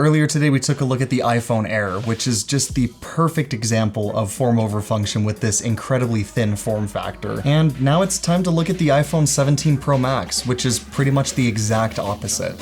Earlier today we took a look at the iPhone Air, which is just the perfect example of form over function with this incredibly thin form factor. And now it's time to look at the iPhone 17 Pro Max, which is pretty much the exact opposite.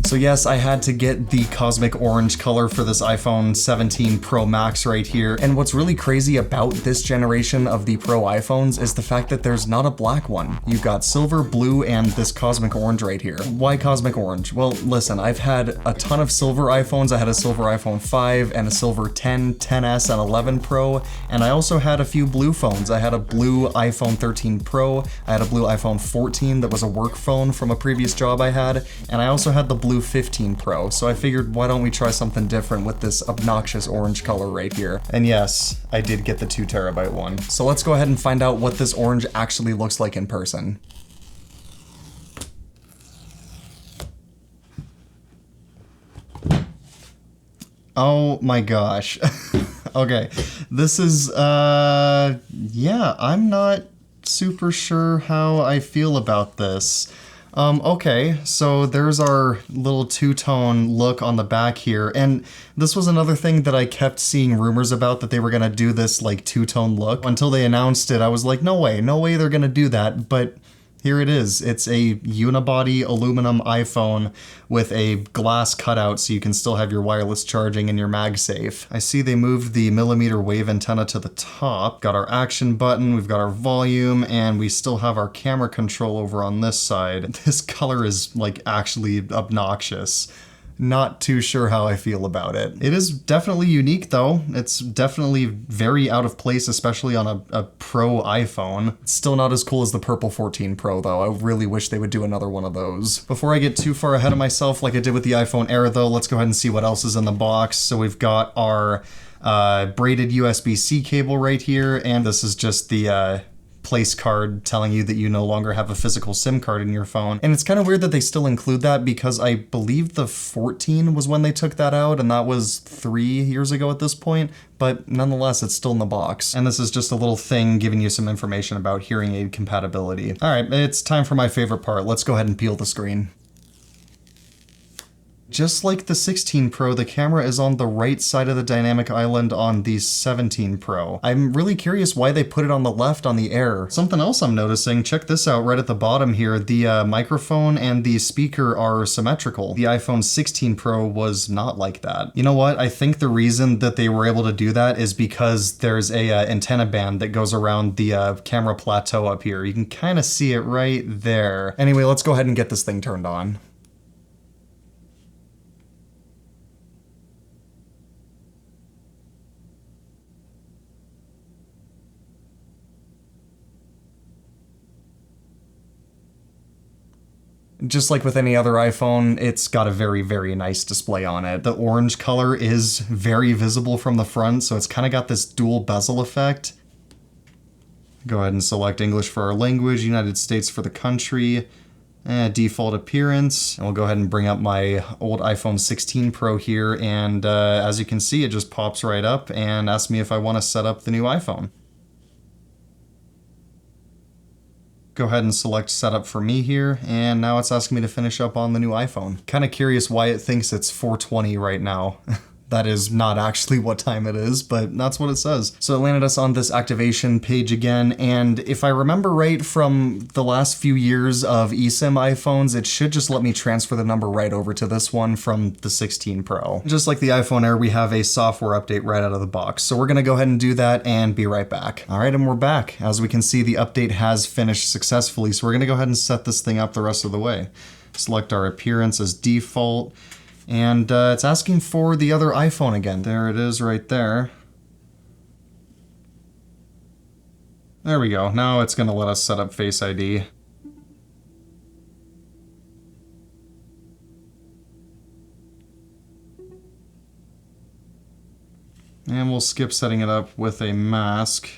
So yes, I had to get the cosmic orange color for this iPhone 17 Pro Max right here. And what's really crazy about this generation of the Pro iPhones is the fact that there's not a black one. You've got silver, blue, and this cosmic orange right here. Why cosmic orange? Well, listen, I've had a ton of silver iPhones. I had a silver iPhone 5 and a silver 10, 10S, and 11 Pro. And I also had a few blue phones. I had a blue iPhone 13 Pro. I had a blue iPhone 14 that was a work phone from a previous job I had. And I also had the blue 15 Pro, so I figured why don't we try something different with this obnoxious orange color right here. And yes, I did get the 2TB one. So let's go ahead and find out what this orange actually looks like in person. Oh my gosh. Okay, this is, yeah, I'm not super sure how I feel about this. Okay, so there's our little two-tone look on the back here, and this was another thing that I kept seeing rumors about, that they were gonna do this like two-tone look. Until they announced it, I was like, no way they're gonna do that, but here it is. It's a unibody aluminum iPhone with a glass cutout so you can still have your wireless charging and your MagSafe. I see they moved the millimeter wave antenna to the top. Got our action button, we've got our volume, and we still have our camera control over on this side. This color is like actually obnoxious. Not too sure how I feel about it. It is definitely unique though. It's definitely very out of place, especially on a Pro iPhone. It's still not as cool as the purple 14 Pro though. I really wish they would do another one of those. Before I get too far ahead of myself like I did with the iPhone Air though, let's go ahead and see what else is in the box. So we've got our braided USB-C cable right here, and this is just the place card telling you that you no longer have a physical SIM card in your phone. And it's kind of weird that they still include that, because I believe the 14 was when they took that out, and that was 3 years ago at this point, but nonetheless, it's still in the box. And this is just a little thing giving you some information about hearing aid compatibility. All right, it's time for my favorite part. Let's go ahead and peel the screen. Just like the 16 Pro, the camera is on the right side of the dynamic island on the 17 Pro. I'm really curious why they put it on the left on the Air. Something else I'm noticing, check this out right at the bottom here. The microphone and the speaker are symmetrical. The iPhone 16 Pro was not like that. You know what? I think the reason that they were able to do that is because there's a antenna band that goes around the camera plateau up here. You can kind of see it right there. Anyway, let's go ahead and get this thing turned on. Just like with any other iPhone, it's got a very, very nice display on it. The orange color is very visible from the front, so it's kind of got this dual bezel effect. Go ahead and select English for our language, United States for the country, default appearance. And we'll go ahead and bring up my old iPhone 16 Pro here, and as you can see, it just pops right up and asks me if I want to set up the new iPhone. Go ahead and select setup for me here, and now it's asking me to finish up on the new iPhone. Kind of curious why it thinks it's 4:20 right now. That is not actually what time it is, but that's what it says. So it landed us on this activation page again, and if I remember right from the last few years of eSIM iPhones, it should just let me transfer the number right over to this one from the 16 Pro. Just like the iPhone Air, we have a software update right out of the box. So we're gonna go ahead and do that and be right back. All right, and we're back. As we can see, the update has finished successfully, so we're gonna go ahead and set this thing up the rest of the way. Select our appearance as default. And it's asking for the other iPhone again. There it is right there. There we go. Now it's going to let us set up Face ID. And we'll skip setting it up with a mask.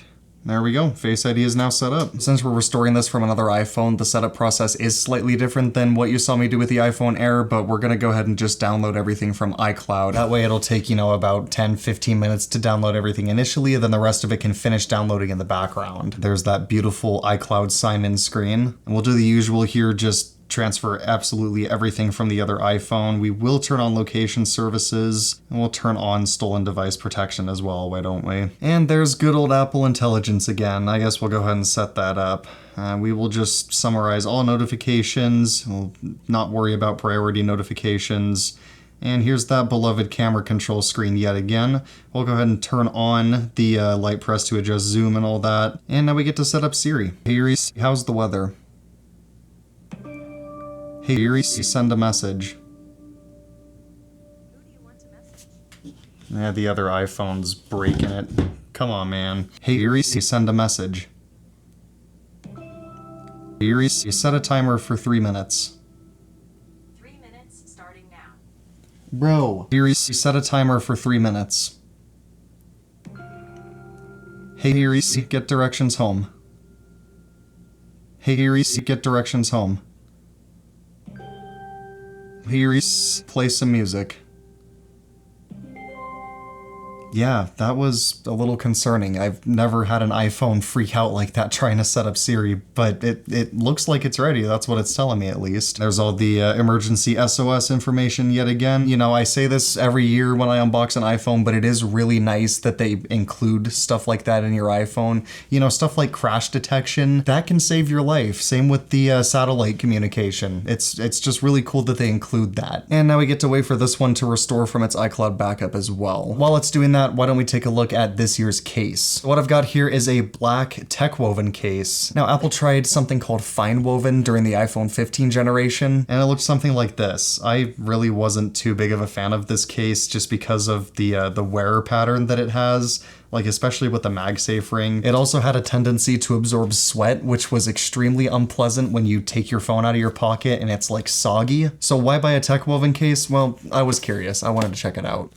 There we go, Face ID is now set up. Since we're restoring this from another iPhone, the setup process is slightly different than what you saw me do with the iPhone Air, but we're gonna go ahead and just download everything from iCloud. That way it'll take, about 10-15 minutes to download everything initially, and then the rest of it can finish downloading in the background. There's that beautiful iCloud sign-in screen. And we'll do the usual here, just transfer absolutely everything from the other iPhone. We will turn on location services, and we'll turn on stolen device protection as well, why don't we? And there's good old Apple Intelligence again. I guess we'll go ahead and set that up. We will just summarize all notifications. We'll not worry about priority notifications. And here's that beloved camera control screen yet again. We'll go ahead and turn on the light press to adjust zoom and all that. And now we get to set up Siri. Hey Siri, how's the weather? Hey Siri, send a message. Who do you want to message? Yeah, the other iPhone's breaking it. Come on, man. Hey Siri, send a message. Siri, set a timer for 3 minutes. 3 minutes starting now. Bro. Siri, set a timer for 3 minutes. Hey Siri, get directions home. Hey Siri, get directions home. Here, play some music. Yeah, that was a little concerning. I've never had an iPhone freak out like that trying to set up Siri, but it looks like it's ready. That's what it's telling me, at least. There's all the emergency SOS information yet again. I say this every year when I unbox an iPhone, but it is really nice that they include stuff like that in your iPhone. Stuff like crash detection, that can save your life. Same with the satellite communication. It's just really cool that they include that. And now we get to wait for this one to restore from its iCloud backup as well. While it's doing that, why don't we take a look at this year's case? What I've got here is a black TechWoven case. Now, Apple tried something called fine woven during the iPhone 15 generation, and it looked something like this. I really wasn't too big of a fan of this case just because of the wearer pattern that it has, like especially with the MagSafe ring. It also had a tendency to absorb sweat, which was extremely unpleasant when you take your phone out of your pocket and it's like soggy. So why buy a TechWoven case? Well, I was curious. I wanted to check it out.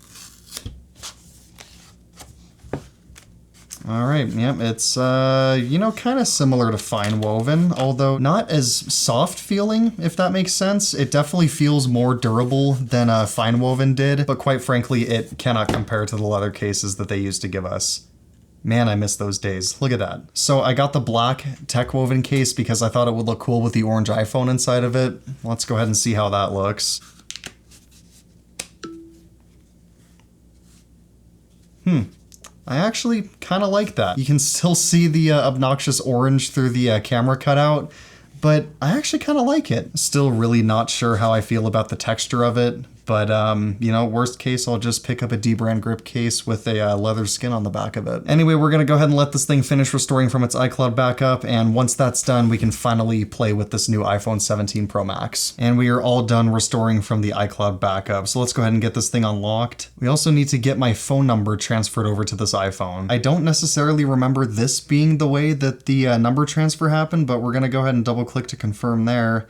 All right, yep, it's, kind of similar to fine woven, although not as soft feeling, if that makes sense. It definitely feels more durable than fine woven did, but quite frankly, it cannot compare to the leather cases that they used to give us. Man, I miss those days. Look at that. So I got the black TechWoven case because I thought it would look cool with the orange iPhone inside of it. Let's go ahead and see how that looks. I actually kind of like that. You can still see the obnoxious orange through the camera cutout, but I actually kind of like it. Still really not sure how I feel about the texture of it, but worst case, I'll just pick up a D-brand grip case with a leather skin on the back of it. Anyway, we're gonna go ahead and let this thing finish restoring from its iCloud backup, and once that's done, we can finally play with this new iPhone 17 Pro Max. And we are all done restoring from the iCloud backup, so let's go ahead and get this thing unlocked. We also need to get my phone number transferred over to this iPhone. I don't necessarily remember this being the way that the number transfer happened, but we're gonna go ahead and double click to confirm there.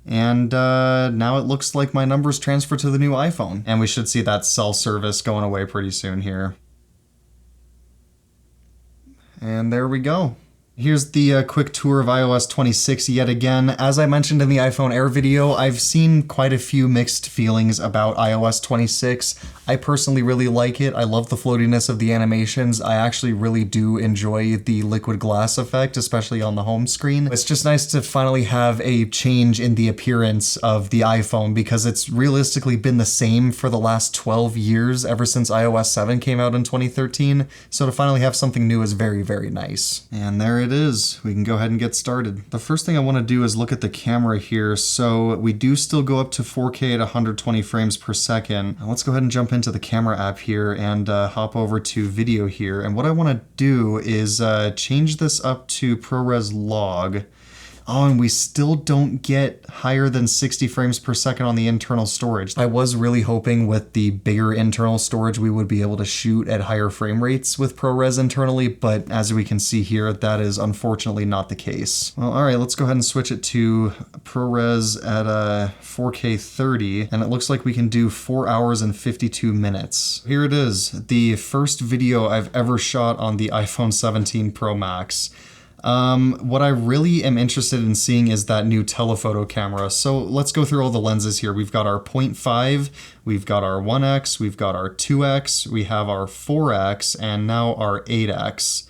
And now it looks like my number's transferred to the new iPhone. And we should see that cell service going away pretty soon here. And there we go. Here's the quick tour of iOS 26 yet again. As I mentioned in the iPhone Air video, I've seen quite a few mixed feelings about iOS 26. I personally really like it. I love the floatiness of the animations. I actually really do enjoy the liquid glass effect, especially on the home screen. It's just nice to finally have a change in the appearance of the iPhone because it's realistically been the same for the last 12 years, ever since iOS 7 came out in 2013. So to finally have something new is very, very nice. And there it is. We can go ahead and get started. The first thing I want to do is look at the camera here. So we do still go up to 4K at 120 frames per second. Now let's go ahead and jump into the camera app here and hop over to video here. And what I want to do is change this up to ProRes log. Oh, and we still don't get higher than 60 frames per second on the internal storage. I was really hoping with the bigger internal storage we would be able to shoot at higher frame rates with ProRes internally, but as we can see here, that is unfortunately not the case. Well, all right, let's go ahead and switch it to ProRes at 4K 30, and it looks like we can do 4 hours and 52 minutes. Here it is, the first video I've ever shot on the iPhone 17 Pro Max. What I really am interested in seeing is that new telephoto camera. So let's go through all the lenses here. We've got our 0.5, we've got our 1x, we've got our 2x, we have our 4x, and now our 8x.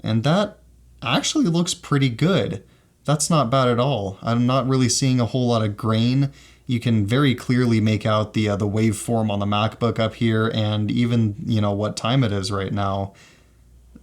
And that actually looks pretty good. That's not bad at all. I'm not really seeing a whole lot of grain. You can very clearly make out the waveform on the MacBook up here, and even, you know, what time it is right now.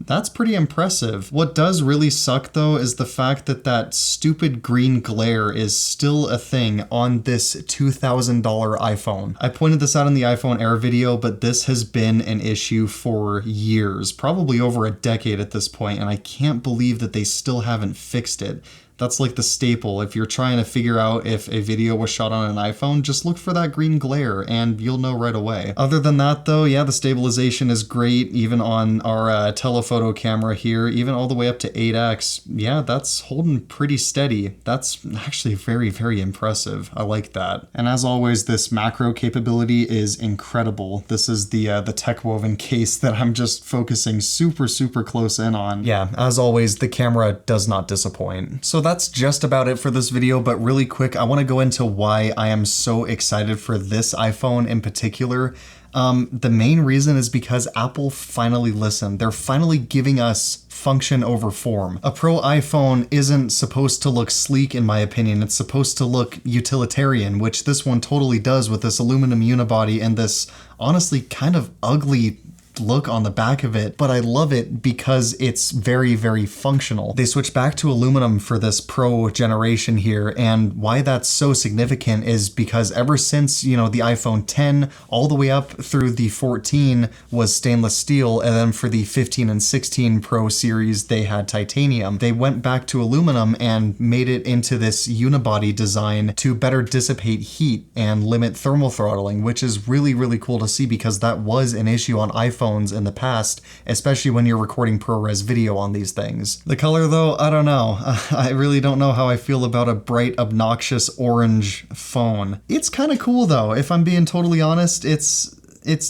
That's pretty impressive. What does really suck though is the fact that that stupid green glare is still a thing on this $2,000 iPhone. I pointed this out in the iPhone Air video, but this has been an issue for years, probably over a decade at this point, and I can't believe that they still haven't fixed it. That's like the staple. If you're trying to figure out if a video was shot on an iPhone, just look for that green glare and you'll know right away. Other than that though, yeah, the stabilization is great, even on our telephoto camera here, even all the way up to 8x. Yeah, that's holding pretty steady. That's actually very, very impressive. I like that. And as always, this macro capability is incredible. This is the TechWoven case that I'm just focusing super, super close in on. Yeah, as always, the camera does not disappoint. So that's just about it for this video, but really quick, I want to go into why I am so excited for this iPhone in particular. The main reason is because Apple finally listened. They're finally giving us function over form. A Pro iPhone isn't supposed to look sleek in my opinion. It's supposed to look utilitarian, which this one totally does with this aluminum unibody and this honestly kind of ugly look on the back of it, but I love it because it's very, very functional. They switched back to aluminum for this Pro generation here, and why that's so significant is because ever since, you know, the iPhone 10 all the way up through the 14 was stainless steel, and then for the 15 and 16 Pro series they had titanium. They went back to aluminum and made it into this unibody design to better dissipate heat and limit thermal throttling, which is really, really cool to see because that was an issue on iPhone in the past, especially when you're recording ProRes video on these things. The color though, I don't know. I really don't know how I feel about a bright, obnoxious orange phone. It's kind of cool though, if I'm being totally honest. It's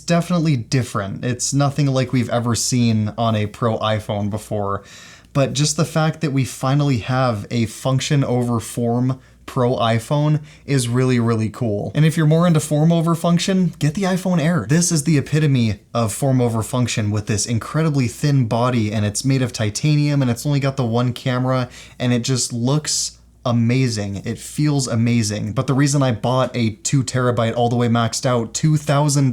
definitely different. It's nothing like we've ever seen on a Pro iPhone before, but just the fact that we finally have a function over form Pro iPhone is really, really cool. And if you're more into form over function, get the iPhone Air. This is the epitome of form over function with this incredibly thin body, and it's made of titanium, and it's only got the one camera, and it just looks amazing. It feels amazing. But the reason I bought a 2 terabyte all the way maxed out $2,000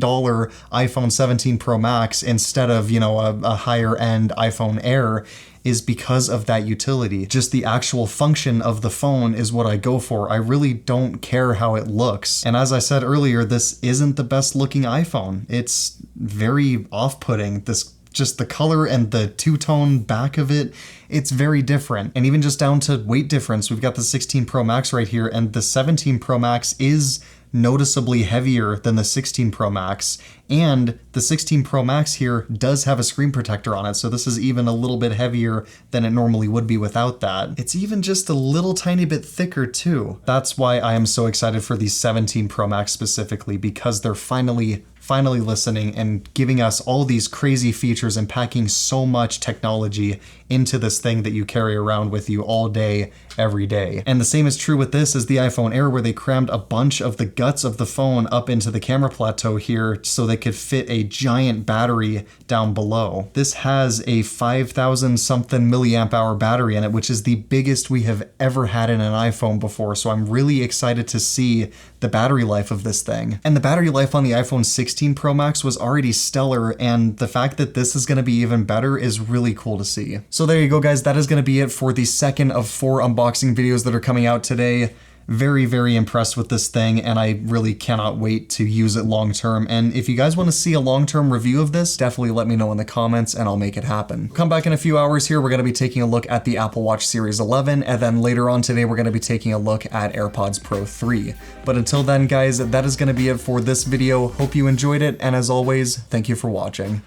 iPhone 17 Pro Max instead of, you know, a higher end iPhone Air is because of that utility. Just the actual function of the phone is what I go for. I really don't care how it looks. And as I said earlier, this isn't the best looking iPhone. It's very off-putting. Just the color and the two-tone back of it, it's very different. And even just down to weight difference, we've got the 16 Pro Max right here, and the 17 Pro Max is noticeably heavier than the 16 Pro Max, and the 16 Pro Max here does have a screen protector on it, so this is even a little bit heavier than it normally would be without that. It's even just a little tiny bit thicker too. That's why I am so excited for the 17 Pro Max specifically, because they're finally listening and giving us all these crazy features and packing so much technology into this thing that you carry around with you all day, every day. And the same is true with this as the iPhone Air, where they crammed a bunch of the guts of the phone up into the camera plateau here so they could fit a giant battery down below. This has a 5,000 something milliamp hour battery in it, which is the biggest we have ever had in an iPhone before. So I'm really excited to see the battery life of this thing. And the battery life on the iPhone 16 Pro Max was already stellar, and the fact that this is going to be even better is really cool to see. So there you go, guys. That is going to be it for the second of 4 unboxing videos that are coming out today. Very, very impressed with this thing, and I really cannot wait to use it long term. And if you guys want to see a long-term review of this, definitely let me know in the comments and I'll make it happen. Come back in a few hours here, we're going to be taking a look at the Apple Watch Series 11, and then later on today we're going to be taking a look at AirPods Pro 3. But until then, guys, that is going to be it for this video. Hope you enjoyed it, and as always, thank you for watching.